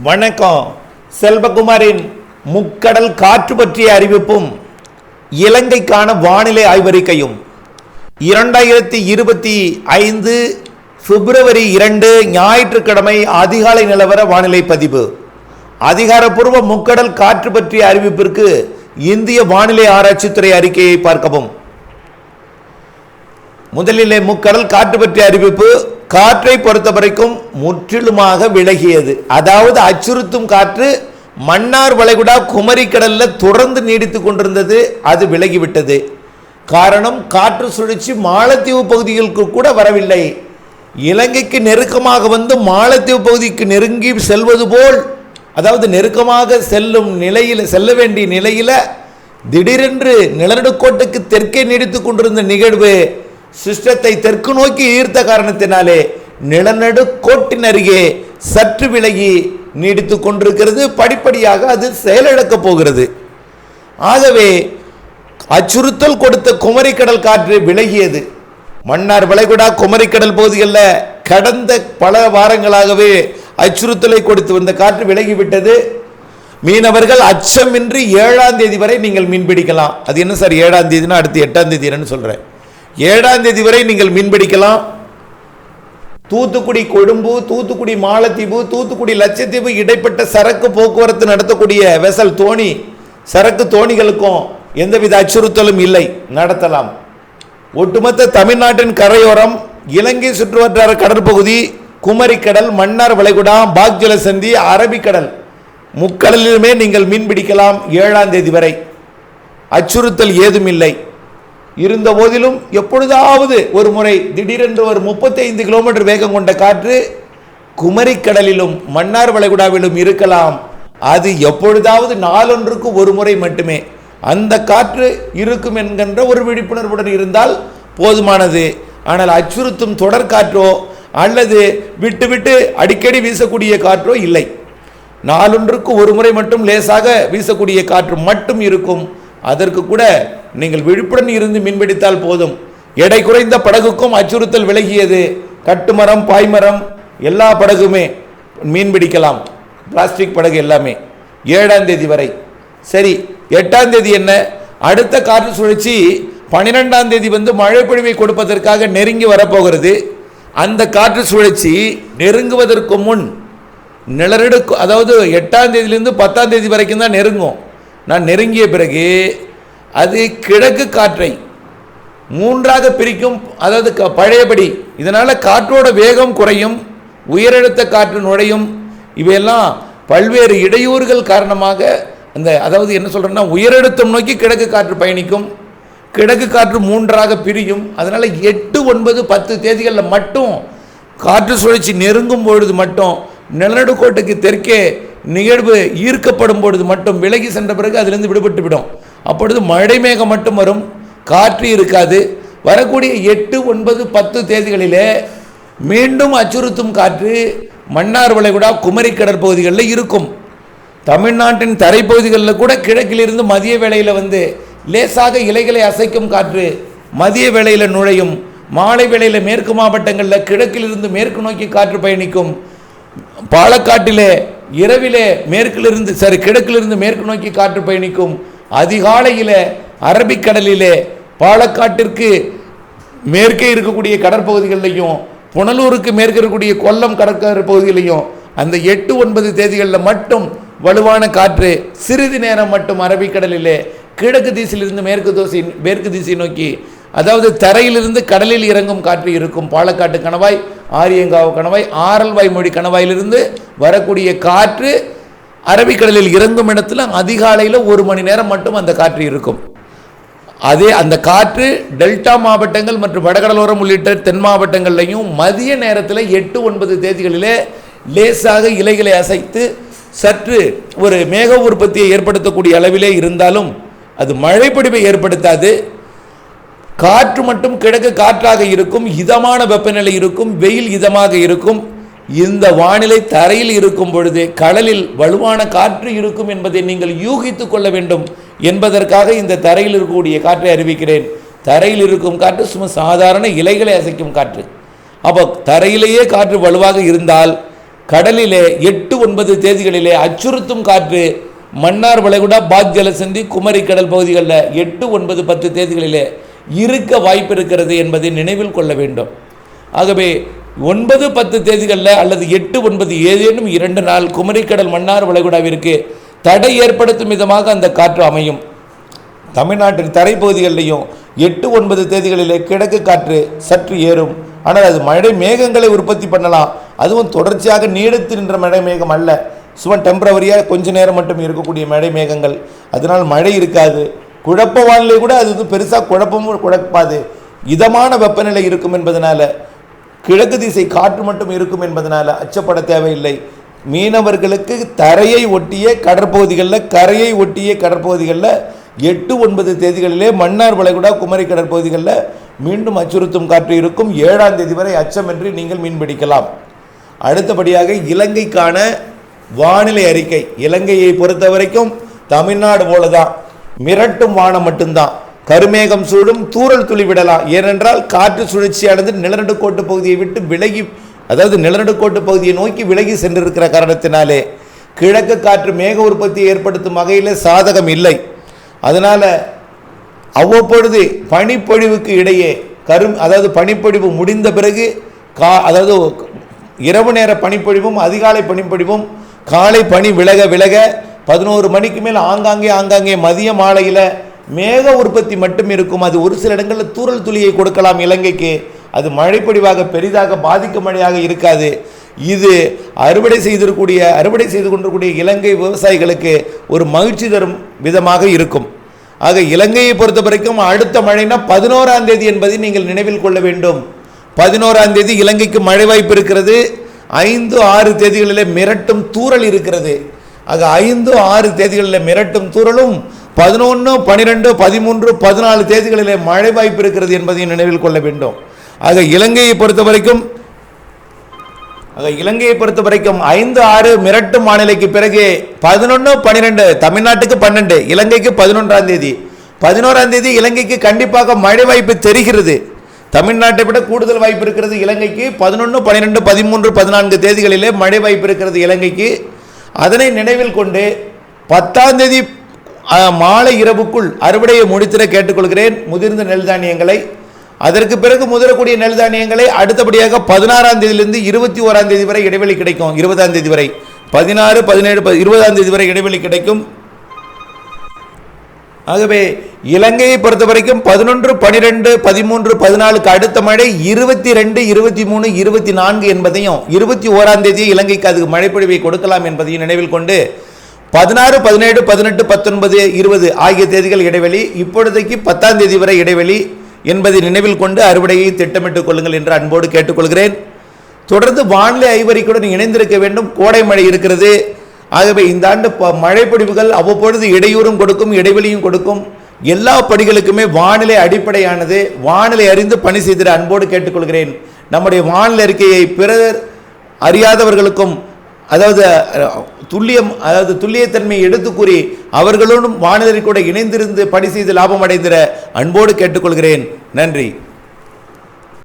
வணக்கம். செல்வகுமாரின் முக்கடல் காற்று பற்றிய அறிவிப்பும் இலங்கைக்கான வானிலை ஆய்வறிக்கையும் 2025 பிப்ரவரி 2 ஞாயிற்றுக்கிழமை அதிகாலை நிலவர வானிலை பதிவு. அதிகாரப்பூர்வ முக்கடல் காற்று பற்றிய அறிவிப்பிற்கு இந்திய வானிலை ஆராய்ச்சித்துறை அறிக்கையை பார்க்கவும். முதலிலே முக்கடல் காற்று பற்றிய அறிவிப்பு காற்றை பொறுத்த வரைக்கும் முற்றிலுமாக விலகியது. அதாவது அச்சுறுத்தும் காற்று மன்னார் வளைகுடா குமரிக்கடல்ல தொடர்ந்து நீடித்துக் கொண்டிருந்தது, அது விலகிவிட்டது. காரணம், காற்று சுழற்சி மாலத்தீவு பகுதிகளுக்கு கூட வரவில்லை. இலங்கைக்கு நெருக்கமாக வந்து மாலத்தீவு பகுதிக்கு நெருங்கி செல்வது போல், அதாவது நெருக்கமாக செல்லும் நிலையில் செல்ல வேண்டிய நிலையில் திடீரென்று நிலநடுக்கோட்டுக்கு தெற்கே நீடித்துக் கொண்டிருந்த நிகழ்வு சிஸ்டத்தை தெற்கு நோக்கி ஈர்த்த காரணத்தினாலே நிலநடுக்கோட்டின் அருகே சற்று விலகி நீடித்துக் கொண்டிருக்கிறது. படிப்படியாக அது செயலிழக்கப் போகிறது. ஆகவே அச்சுறுத்தல் கொடுத்த குமரிக்கடல் காற்று விலகியது. மன்னார் வளைகுடா குமரிக்கடல் பகுதிகளில் கடந்த பல வாரங்களாகவே அச்சுறுத்தலை கொடுத்து வந்த காற்று விலகிவிட்டது. மீனவர்கள் அச்சமின்றி 7ஆம் தேதி வரை நீங்கள் மீன்பிடிக்கலாம். அது என்ன சார் 7ஆம் தேதினா அடுத்து 8ஆம் தேதி என்னன்னு சொல்கிறேன். 7ஆம் தேதி வரை நீங்கள் மீன்பிடிக்கலாம். தூத்துக்குடி கொழும்பு, தூத்துக்குடி மாலத்தீவு, தூத்துக்குடி லட்சத்தீவு இடைப்பட்ட சரக்கு போக்குவரத்து நடத்தக்கூடிய வெசல் தோணி சரக்கு தோணிகளுக்கும் எந்தவித அச்சுறுத்தலும் இல்லை, நடத்தலாம். ஒட்டுமொத்த தமிழ்நாட்டின் கரையோரம், இலங்கை சுற்றுவட்டார கடற்பகுதி, குமரிக்கடல், மன்னார் வளைகுடா, பாக்ஜலசந்தி, அரபிக்கடல் முக்கடலிலுமே நீங்கள் மீன்பிடிக்கலாம். 7ஆம் தேதி வரை அச்சுறுத்தல் ஏதும் இல்லை. இருந்த போதிலும் எப்பொழுதாவது ஒரு முறை திடீரென்று ஒரு 35 கிலோமீட்டர் வேகம் கொண்ட காற்று குமரிக்கடலிலும் மன்னார் வளைகுடாவிலும் இருக்கலாம். அது எப்பொழுதாவது நாளொன்றுக்கு ஒரு முறை மட்டுமே அந்த காற்று இருக்கும் என்கின்ற ஒரு விழிப்புணர்வுடன் இருந்தால் போதுமானது. ஆனால் அச்சுறுத்தும் தொடர் காற்றோ அல்லது விட்டு விட்டு அடிக்கடி வீசக்கூடிய காற்றோ இல்லை. நாளொன்றுக்கு ஒரு முறை மட்டும் லேசாக வீசக்கூடிய காற்று மட்டும் இருக்கும். அதற்கு கூட நீங்கள் விழிப்புடன் இருந்து மீன்பிடித்தால் போதும். எடை குறைந்த படகுக்கும் அச்சுறுத்தல் விலகியது. கட்டுமரம், பாய்மரம் எல்லா படகுமே மீன்பிடிக்கலாம். பிளாஸ்டிக் படகு எல்லாமே 7ஆம் தேதி வரை. சரி, 8ஆம் தேதி என்ன? அடுத்த காற்று சுழற்சி 12ஆம் தேதி வந்து மழை பொழிவை கொடுப்பதற்காக நெருங்கி வரப்போகிறது. அந்த காற்று சுழற்சி நெருங்குவதற்கு முன் நிலநடுக்கு, அதாவது 8ஆம் தேதியிலிருந்து 10ஆம் தேதி வரைக்கும் தான் நெருங்கும். நான் நெருங்கிய பிறகு அது கிழக்கு காற்றை 3ஆக பிரிக்கும். அதாவது பழையபடி இதனால் காற்றோட வேகம் குறையும், உயரழுத்த காற்று நுழையும். இவையெல்லாம் பல்வேறு இடையூறுகள் காரணமாக அந்த, அதாவது என்ன சொல்கிறேன்னா, உயரழுத்தம் நோக்கி கிழக்கு காற்று பயணிக்கும், கிழக்கு காற்று 3ஆக பிரியும். அதனால் 8, 9, 10 தேதிகளில் மட்டும் காற்று சுழற்சி நெருங்கும் பொழுது மட்டும் நிலநடுக்கோட்டுக்கு தெற்கே நிகழ்வு ஈர்க்கப்படும் பொழுது மட்டும் விலகி சென்ற பிறகு அதிலிருந்து விடுபட்டு விடும். அப்பொழுது மழை மேகம் மட்டும் வரும், காற்று இருக்காது. வரக்கூடிய 8, 9, 10 தேதிகளிலே மீண்டும் அச்சுறுத்தும் காற்று மன்னார் வளைகுடா குமரி கடற்பகுதிகளில் இருக்கும். தமிழ்நாட்டின் தரைப்பகுதிகளில் கூட கிழக்கிலிருந்து மதிய வேளையில் வந்து லேசாக இலைகளை அசைக்கும் காற்று மதிய வேளையில் நுழையும். மாலை வேளையில் மேற்கு மாவட்டங்களில் கிழக்கிலிருந்து மேற்கு நோக்கி காற்று பயணிக்கும். பாலக்காட்டிலே இரவிலே மேற்கிலிருந்து கிழக்கிலிருந்து மேற்கு நோக்கி காற்று பயணிக்கும். அதிகாலையில் அரபிக்கடலிலே பாலக்காட்டிற்கு மேற்கே இருக்கக்கூடிய கடற்பகுதிகளிலையும் புனலூருக்கு மேற்கே இருக்கக்கூடிய கொல்லம் கடற்கரை பகுதியிலையும் அந்த 8, 9 தேதிகளில் மட்டும் வலுவான காற்று சிறிது நேரம் மட்டும் அரபிக்கடலிலே கிழக்கு திசையிலிருந்து மேற்கு திசை நோக்கி, அதாவது தரையிலிருந்து கடலில் இறங்கும் காற்று இருக்கும். பாலக்காட்டு கணவாய், ஆரியங்காவு கணவாய், ஆரல்வாய் மொழி கணவாயிலிருந்து வரக்கூடிய காற்று அரபிக்கடலில் இறங்கும் இடத்துல அதிகாலையில் 1 மணி நேரம் மட்டும் அந்த காற்று இருக்கும். அதே அந்த காற்று டெல்டா மாவட்டங்கள் மற்றும் வடகடலோரம் உள்ளிட்ட தென் மாவட்டங்கள்லையும் மதிய நேரத்தில் 8, 9 தேதிகளிலே லேசாக இலைகளை அசைத்து சற்று ஒரு மேக உற்பத்தியை ஏற்படுத்தக்கூடிய அளவிலே இருந்தாலும் அது மழைப்பொழிவை ஏற்படுத்தாது. காற்று மட்டும் கிழக்கு காற்றாக இருக்கும், இதமான வெப்பநிலை இருக்கும், வெயில் இதமாக இருக்கும். இந்த வானிலை தரையில் இருக்கும் பொழுது கடலில் வலுவான காற்று இருக்கும் என்பதை நீங்கள் யூகித்துக் கொள்ள வேண்டும் என்பதற்காக இந்த தரையில் இருக்கக்கூடிய காற்றை அறிவிக்கிறேன். தரையில் இருக்கும் காற்று சும்மா சாதாரண இலைகளை அசைக்கும் காற்று. அப்போ தரையிலேயே காற்று வலுவாக இருந்தால் கடலிலே 8, 9 தேதிகளிலே அச்சுறுத்தும் காற்று மன்னார் வளைகுடா, பாக் ஜலசந்தி, குமரி கடல் பகுதிகளில் 8, 9, 10 தேதிகளிலே இருக்க வாய்ப்பு இருக்கிறது என்பதை நினைவில் கொள்ள வேண்டும். ஆகவே 9, 10 தேதிகளில் அல்லது 8, 9 ஏதேனும் 2 நாள் குமரிக்கடல் மன்னார் வளைகுடாவிற்கு தடை ஏற்படுத்தும் விதமாக அந்த காற்று அமையும். தமிழ்நாட்டின் தரைப்பகுதிகளிலையும் 8, 9 தேதிகளிலே கிழக்கு காற்று சற்று ஏறும். ஆனால் அது மழை மேகங்களை உற்பத்தி பண்ணலாம். அதுவும் தொடர்ச்சியாக நீடித்து நின்ற மழை மேகம் அல்ல, சும்மா டெம்பரவரியாக கொஞ்ச நேரம் மட்டும் இருக்கக்கூடிய மழை மேகங்கள். அதனால் மழை இருக்காது. குழப்ப வானிலை கூட அது பெருசாக குழப்பமும் குழப்பாது. இதமான வெப்பநிலை இருக்கும் என்பதனால, கிழக்கு திசை காற்று மட்டும் இருக்கும் என்பதனால அச்சப்பட தேவையில்லை. மீனவர்களுக்கு தரையை ஒட்டிய கடற்பகுதிகளில், கரையை ஒட்டிய கடற்பகுதிகளில் 8, 9 தேதிகளிலே மன்னார் வளைகுடா, குமரி கடற்பகுதிகளில் மீண்டும் அச்சுறுத்தும் காற்று இருக்கும். 7ஆம் தேதி வரை அச்சமின்றி நீங்கள் மீன்பிடிக்கலாம். அடுத்தபடியாக இலங்கைக்கான வானிலை அறிக்கை. இலங்கையை பொறுத்த வரைக்கும் தமிழ்நாடு போலதான், மிரட்டும் வானம் மட்டும்தான். கருமேகம் சூடும், தூறல் துளி விடலாம். ஏனென்றால் காற்று சுழற்சியானது நிலநடுக்கோட்டு பகுதியை விட்டு விலகி, அதாவது நிலநடுக்கோட்டு பகுதியை நோக்கி விலகி சென்றிருக்கிற காரணத்தினாலே கிழக்கு காற்று மேக உற்பத்தியை ஏற்படுத்தும் வகையில் சாதகம் இல்லை. அதனால் அவ்வப்பொழுது பனிப்பொழிவுக்கு இடையே அதாவது பனிப்பொழிவு முடிந்த பிறகு அதாவது இரவு நேர பனிப்பொழிவும் அதிகாலை பனிப்பொழிவும், காலை பனி விலக விலக 11 மணிக்கு மேல் ஆங்காங்கே மதிய மாலையில் மேக உற்பத்தி மட்டும் இருக்கும். அது ஒரு சில இடங்களில் தூறல் துளியை கொடுக்கலாம் இலங்கைக்கு. அது மழைப்பொழிவாக பெரிதாக பாதிக்கும் மழையாக இருக்காது. இது அறுவடை செய்து கொண்டிருக்கூடிய இலங்கை விவசாயிகளுக்கு ஒரு மகிழ்ச்சி தரும் விதமாக இருக்கும். ஆக இலங்கையை பொறுத்த வரைக்கும் அடுத்த மழைனா 11ஆம் தேதி என்பதை நீங்கள் நினைவில் கொள்ள வேண்டும். 11ஆம் தேதி இலங்கைக்கு மழை வாய்ப்பு இருக்கிறது. 5, 6 தேதிகளிலே மிரட்டும் தூறல் இருக்கிறது. ஆக 5, 6 தேதிகளில் மிரட்டும் தூறலும் 11, 12, 13, 14 தேதிகளிலே மழை வாய்ப்பு இருக்கிறது என்பதையும் நினைவில் கொள்ள வேண்டும். ஆக இலங்கையை பொறுத்த வரைக்கும் 5, 6 மிரட்டும் வானிலைக்கு பிறகு 11, 12 தமிழ்நாட்டுக்கு 12, இலங்கைக்கு 11ஆம் தேதி. 11ஆம் தேதி இலங்கைக்கு கண்டிப்பாக மழை வாய்ப்பு தெரிகிறது. தமிழ்நாட்டை விட கூடுதல் வாய்ப்பு இருக்கிறது இலங்கைக்கு. 11, 12, 13, 14 தேதிகளிலே மழை வாய்ப்பு இருக்கிறது இலங்கைக்கு. அதனை நினைவில் கொண்டு 10ஆம் தேதி மாலை இரவுக்குள் அறுவடையை முடித்திட கேட்டுக்கொள்கிறேன் முதிர்ந்த நெல் தானியங்களை. அதற்கு பிறகு முதிரக்கூடிய நெல் தானியங்களை அடுத்தபடியாக 16ஆம் தேதியிலிருந்து 21ஆம் தேதி வரை இடைவெளி கிடைக்கும். 20ஆம் தேதி வரை 16, 17, 20ஆம் தேதி வரை இடைவெளி கிடைக்கும். ஆகவே இலங்கையை பொறுத்த வரைக்கும் 11, 12, 13, 14க்கு அடுத்த மழை 22, 23, 24 என்பதையும் 21ஆம் தேதி இலங்கைக்கு அது மழைப்பொழிவை கொடுக்கலாம் என்பதையும் நினைவில் கொண்டு 16, 17, 18, 19, 20 ஆகிய தேதிகள் இடைவெளி, இப்பொழுதைக்கு 10ஆம் தேதி வரை இடைவெளி என்பதை நினைவில் கொண்டு அறுவடையை திட்டமிட்டுக் கொள்ளுங்கள் என்று அன்போடு கேட்டுக்கொள்கிறேன். தொடர்ந்து வானிலை ஐவரிக்குடன் இணைந்திருக்க வேண்டும். கோடை மழை இருக்கிறது. ஆகவே இந்த ஆண்டு மழைப்பொழிவுகள் அவ்வப்பொழுது இடையூறும் கொடுக்கும், இடைவெளியும் கொடுக்கும். எல்லா பணிகளுக்குமே வானிலை அடிப்படையானது. வானிலை அறிந்து பணி செய்திட அன்போடு கேட்டுக்கொள்கிறேன். நம்முடைய வானிலை அறிக்கையை பிறர் அறியாதவர்களுக்கும் அதாவது துல்லியத்தன்மையை எடுத்து கூறி அவர்களோடும் வானிலை கூட இணைந்திருந்து பணி செய்து லாபம் அடைந்திட அன்போடு கேட்டுக்கொள்கிறேன். நன்றி.